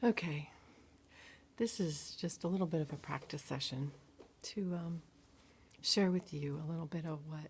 Okay, this is just a little bit of a practice session to share with you a little bit of what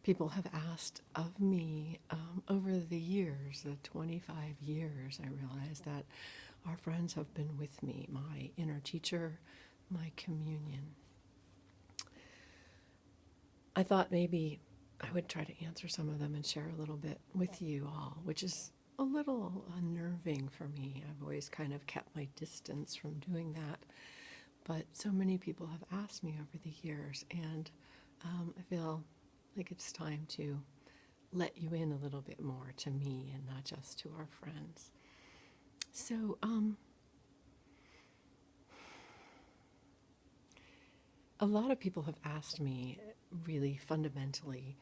people have asked of me over the years, the 25 years. I realize that our friends have been with me, my inner teacher, my communion. I thought maybe I would try to answer some of them and share a little bit with you all, which is a little unnerving for me. I've always kind of kept my distance from doing that. But so many people have asked me over the years, and I feel like it's time to let you in a little bit more to me and not just to our friends. So, a lot of people have asked me really fundamentally,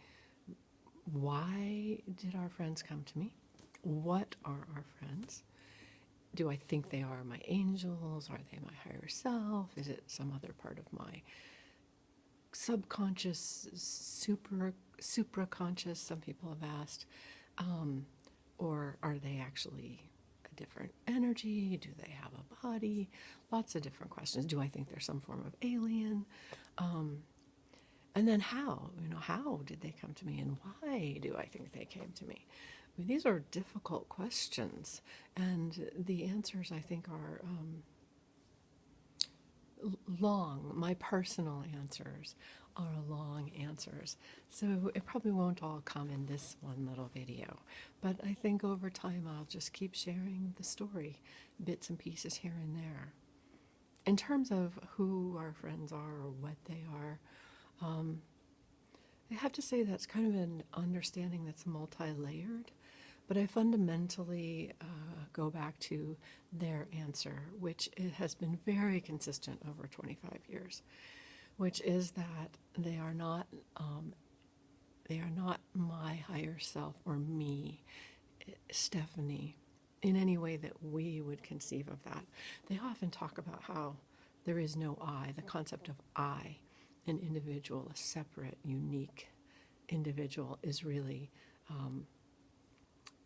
why did our friends come to me? What are our friends? Do I think they are my angels? Are they my higher self? Is it some other part of my subconscious, supraconscious? Some people have asked. Or are they actually a different energy? Do they have a body? Lots of different questions. Do I think they're some form of alien? And then how? How did they come to me, and why do I think they came to me? I mean, these are difficult questions, and the answers, I think, are long. My personal answers are long answers, so it probably won't all come in this one little video, but I think over time I'll just keep sharing the story, bits and pieces here and there. In terms of who our friends are or what they are, I have to say that's kind of an understanding that's multi-layered, but I fundamentally go back to their answer, which it has been very consistent over 25 years, which is that they are not my higher self or me, Stephanie, in any way that we would conceive of that. They often talk about how there is no I, the concept of I, an individual, a separate, unique individual, is really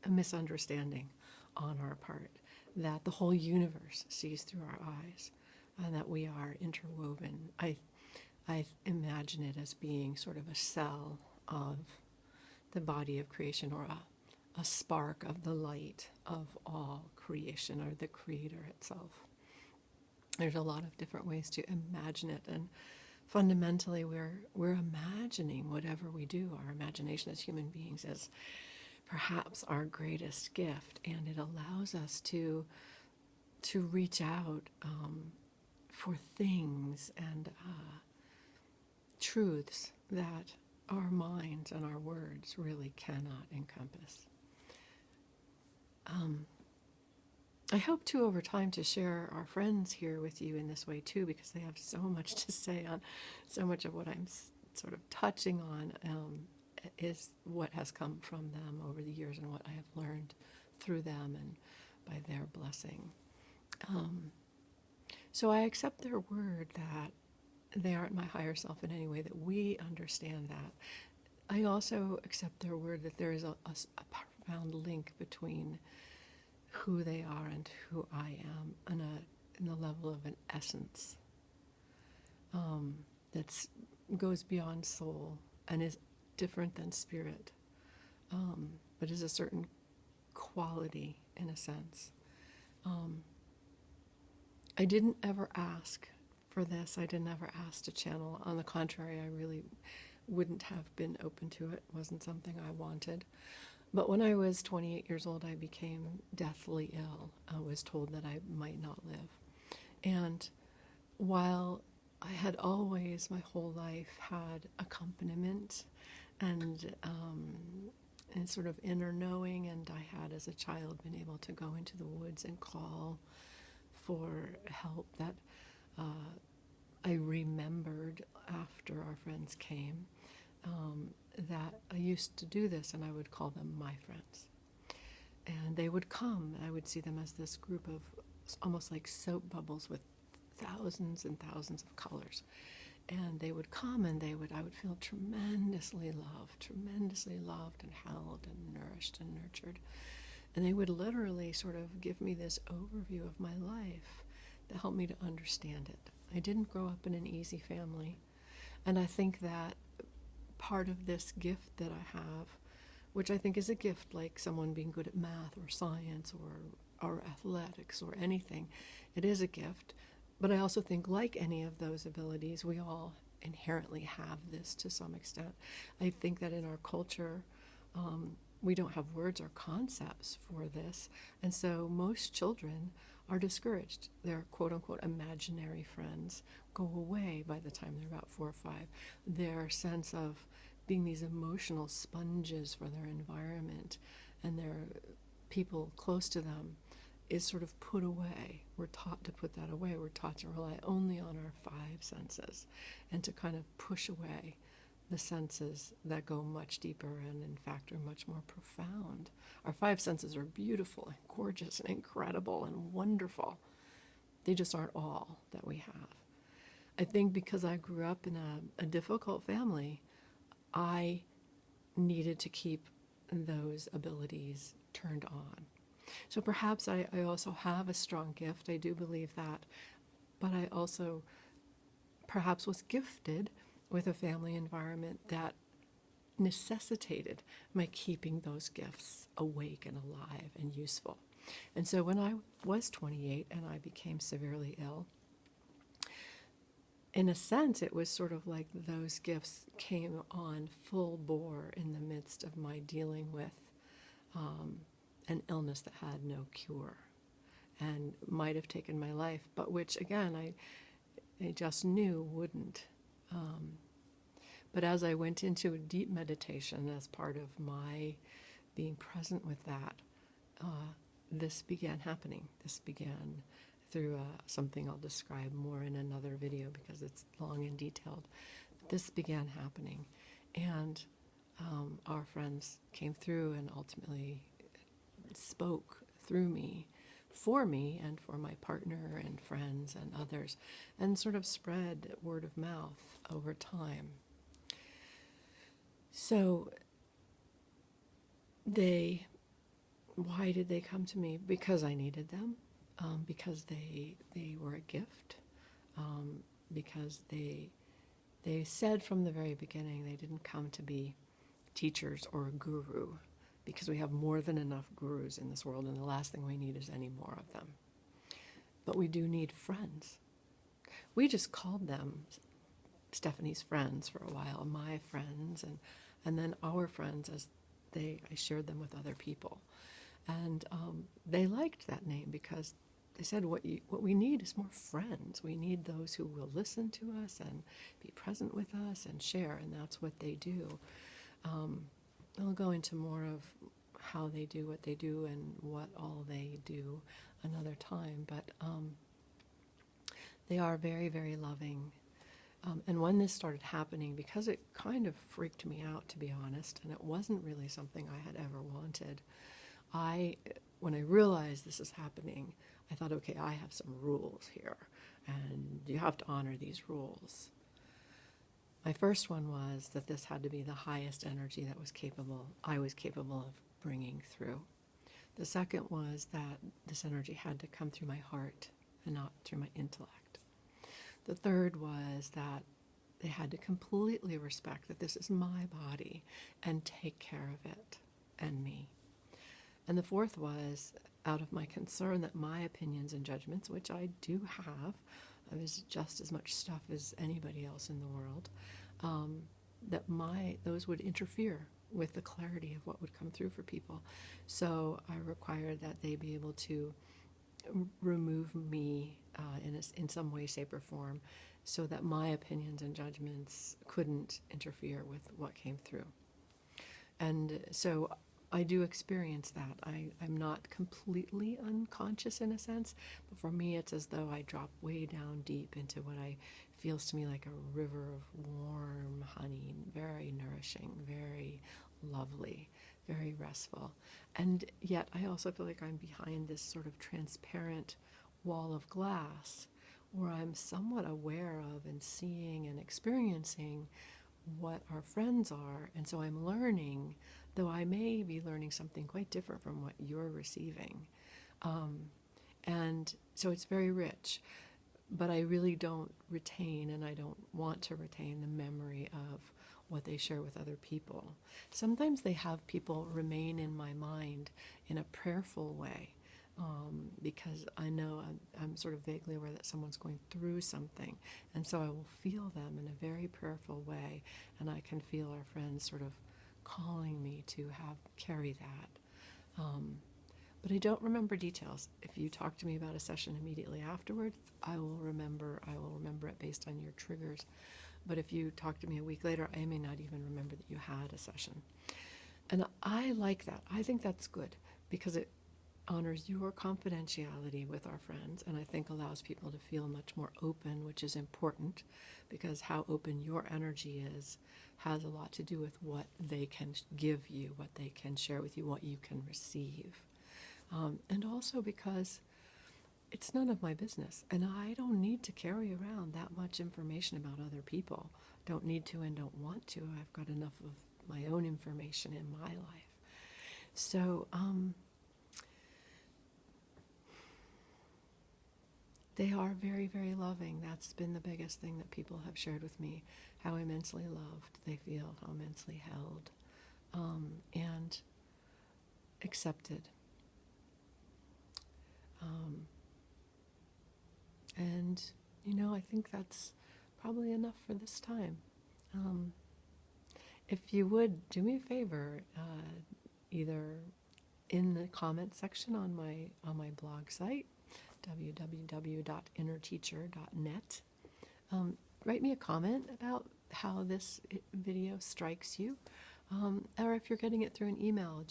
a misunderstanding on our part, that the whole universe sees through our eyes, and that we are interwoven. I imagine it as being sort of a cell of the body of creation, or a spark of the light of all creation, or the creator itself. There's a lot of different ways to imagine it, and fundamentally we're imagining whatever we do. Our imagination as human beings is perhaps our greatest gift, and it allows us to reach out for things and truths that our minds and our words really cannot encompass. I hope to, over time, to share our friends here with you in this way too, because they have so much to say on so much of what I'm sort of touching on is what has come from them over the years and what I have learned through them and by their blessing. So I accept their word that they aren't my higher self in any way that we understand that. I also accept their word that there is a profound link between who they are and who I am, in the level of an essence that goes beyond soul and is different than spirit, but is a certain quality in a sense. I didn't ever ask for this. I didn't ever ask to channel. On the contrary, I really wouldn't have been open to it. It wasn't something I wanted. But when I was 28 years old, I became deathly ill. I was told that I might not live. And while I had always, my whole life, had accompaniment and sort of inner knowing, and I had, as a child, been able to go into the woods and call for help, that I remembered after our friends came, that I used to do this, and I would call them my friends. And they would come, and I would see them as this group of almost like soap bubbles with thousands and thousands of colors. And they would come, and I would feel tremendously loved and held and nourished and nurtured. And they would literally sort of give me this overview of my life that helped me to understand it. I didn't grow up in an easy family. And I think that part of this gift that I have, which I think is a gift like someone being good at math or science or athletics or anything, it is a gift. But I also think, like any of those abilities, we all inherently have this to some extent. I think that in our culture, we don't have words or concepts for this, and so most children are discouraged. Their quote-unquote imaginary friends go away by the time they're about 4 or 5. Their sense of being these emotional sponges for their environment and their people close to them is sort of put away. We're taught to put that away. We're taught to rely only on our 5 senses and to kind of push away the senses that go much deeper and, in fact, are much more profound. Our 5 senses are beautiful and gorgeous and incredible and wonderful. They just aren't all that we have. I think because I grew up in a difficult family, I needed to keep those abilities turned on. So perhaps I also have a strong gift. I do believe that. But I also perhaps was gifted with a family environment that necessitated my keeping those gifts awake and alive and useful. And so when I was 28 and I became severely ill, in a sense, it was sort of like those gifts came on full bore in the midst of my dealing with an illness that had no cure and might have taken my life, but which, again, I just knew wouldn't. But as I went into a deep meditation as part of my being present with that, this began happening. This began through something I'll describe more in another video because it's long and detailed. This began happening, and our friends came through and ultimately spoke through me, for me and for my partner and friends and others, and sort of spread word of mouth over time. So why did they come to me? Because I needed them, because they were a gift, because they said from the very beginning they didn't come to be teachers or a guru, because we have more than enough gurus in this world, and the last thing we need is any more of them. But we do need friends. We just called them Stephanie's friends for a while, my friends, and then our friends as I shared them with other people. And they liked that name because they said what we need is more friends. We need those who will listen to us and be present with us and share, and that's what they do. I'll go into more of how they do what they do and what all they do another time, but they are very, very loving. And when this started happening, because it kind of freaked me out, to be honest, and it wasn't really something I had ever wanted, when I realized this is happening, I thought, okay, I have some rules here, and you have to honor these rules. My first one was that this had to be the highest energy that I was capable of bringing through. The second was that this energy had to come through my heart and not through my intellect. The third was that they had to completely respect that this is my body and take care of it and me. And the fourth was out of my concern that my opinions and judgments, which I do have, is just as much stuff as anybody else in the world, that those would interfere with the clarity of what would come through for people. So I required that they be able to remove me in some way, shape, or form, so that my opinions and judgments couldn't interfere with what came through. And so I do experience that. I'm not completely unconscious in a sense, but for me it's as though I drop way down deep into what feels to me like a river of warm honey, very nourishing, very lovely, very restful. And yet I also feel like I'm behind this sort of transparent wall of glass where I'm somewhat aware of and seeing and experiencing what our friends are. And so I'm learning, though I may be learning something quite different from what you're receiving. And so it's very rich, but I really don't retain, and I don't want to retain, the memory of what they share with other people. Sometimes they have people remain in my mind in a prayerful way, because I know I'm sort of vaguely aware that someone's going through something, and so I will feel them in a very prayerful way, and I can feel our friends sort of calling me to carry that. But I don't remember details. If you talk to me about a session immediately afterwards, I will remember it based on your triggers. But if you talk to me a week later, I may not even remember that you had a session. And I like that. I think that's good because it honors your confidentiality with our friends, and I think allows people to feel much more open, which is important, because how open your energy is has a lot to do with what they can give you, what they can share with you, what you can receive. And also because it's none of my business, and I don't need to carry around that much information about other people. Don't need to and don't want to. I've got enough of my own information in my life. So they are very, very loving. That's been the biggest thing that people have shared with me, how immensely loved they feel, how immensely held, and accepted. And, I think that's probably enough for this time. If you would do me a favor, either in the comment section on my blog site, www.innerteacher.net, write me a comment about how this video strikes you. Or if you're getting it through an email,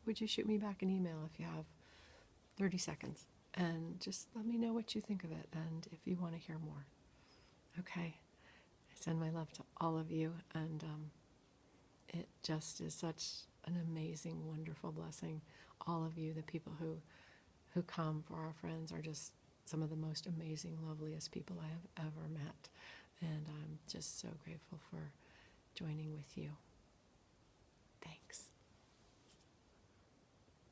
would you shoot me back an email if you have 30 seconds? And just let me know what you think of it and if you want to hear more. Okay. I send my love to all of you, and it just is such an amazing, wonderful blessing. All of you, the people who come for our friends, are just some of the most amazing, loveliest people I have ever met. And I'm just so grateful for joining with you. Thanks.